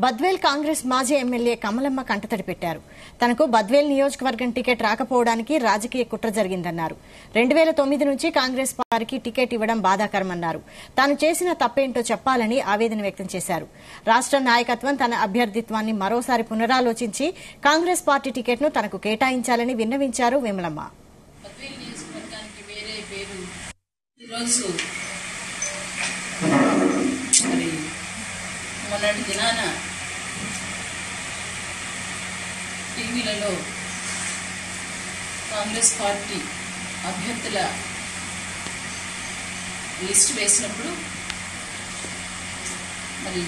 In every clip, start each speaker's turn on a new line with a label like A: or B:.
A: బద్వేల్ కాంగ్రెస్ మాజీ ఎమ్మెల్యే కమలమ్మ కంటతడి పెట్టారు. తనకు బద్వేల్ నియోజకవర్గం టికెట్ రాకపోవడానికి రాజకీయ కుట్ర జరిగిందన్నారు. 2009 నుంచి కాంగ్రెస్ వారికి టికెట్ ఇవ్వడం బాధాకరమన్నారు. తాను చేసిన తప్పేంటో చెప్పాలని ఆవేదన వ్యక్తం చేశారు. రాష్ట్ర నాయకత్వం తన అభ్యర్థిత్వాన్ని మరోసారి పునరాలోచించి కాంగ్రెస్ పార్టీ టికెట్ను తనకు కేటాయించాలని విన్నవించారు విమలమ్మ.
B: మొన్నటి దినాన టీవీలలో కాంగ్రెస్ పార్టీ అభ్యర్థుల లిస్టు వేసినప్పుడు మరి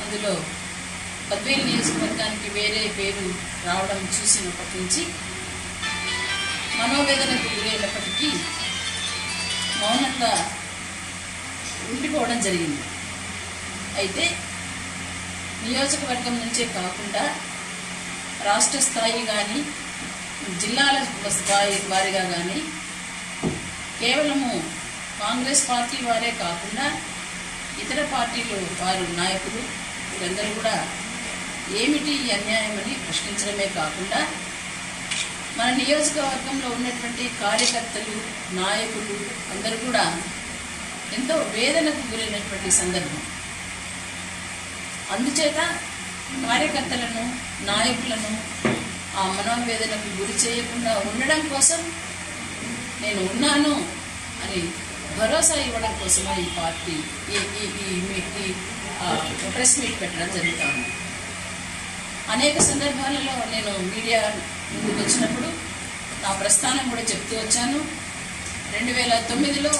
B: అందులో బద్వేల్ నియోజకవర్గానికి వేరే పేరు రావడం చూసినప్పటి నుంచి మనోవేదనకు గురైనప్పటికీ మౌనంగా ఉండిపోవడం జరిగింది. అయితే నియోజకవర్గం నుంచే కాకుండా రాష్ట్ర స్థాయి కానీ జిల్లాల స్థాయి వారిగా కానీ కేవలము కాంగ్రెస్ పార్టీ వారే కాకుండా ఇతర పార్టీలు వారు నాయకులు వీరందరూ కూడా ఏమిటి ఈ అన్యాయమని ప్రశ్నించడమే కాకుండా మన నియోజకవర్గంలో ఉన్నటువంటి కార్యకర్తలు నాయకులు అందరూ కూడా ఎంతో వేదనకు గురైనటువంటి సందర్భం. అందుచేత కార్యకర్తలను నాయకులను ఆ మనోవేదనకు గురి చేయకుండా ఉండడం కోసం నేను ఉన్నాను అని భరోసా ఇవ్వడం కోసమే ఈ పార్టీ ఈ ప్రెస్ మీట్ పెట్టడం జరుగుతుంది. అనేక సందర్భాలలో నేను మీడియా ముందుకు వచ్చినప్పుడు నా ప్రస్థానం కూడా చెప్తూ వచ్చాను. 2009లో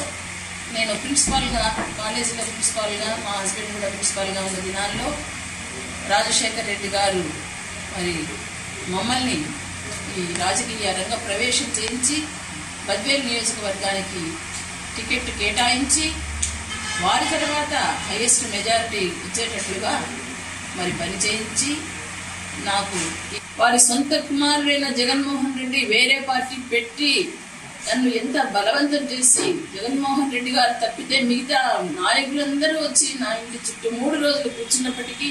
B: నేను ప్రిన్సిపాల్గా కాలేజీలో ప్రిన్సిపాల్గా మా హస్బెండ్ కూడా ప్రిన్సిపాల్గా ఉన్న దినాల్లో రాజశేఖర్ రెడ్డి గారు మరి మమ్మల్ని ఈ రాజకీయ రంగ ప్రవేశం చేయించి బద్వేల్ నియోజకవర్గానికి టికెట్ కేటాయించి వారి తర్వాత హైయెస్ట్ మెజారిటీ ఇచ్చేటట్లుగా మరి పని చేయించి నాకు వారి సొంత కుమారుడైన జగన్మోహన్ రెడ్డి వేరే పార్టీ పెట్టి నన్ను ఎంత బలవంతం చేసి జగన్మోహన్ రెడ్డి గారు తప్పితే మిగతా నాయకులందరూ వచ్చి నా ఇంటి చుట్టూ 3 రోజులు కూర్చున్నప్పటికీ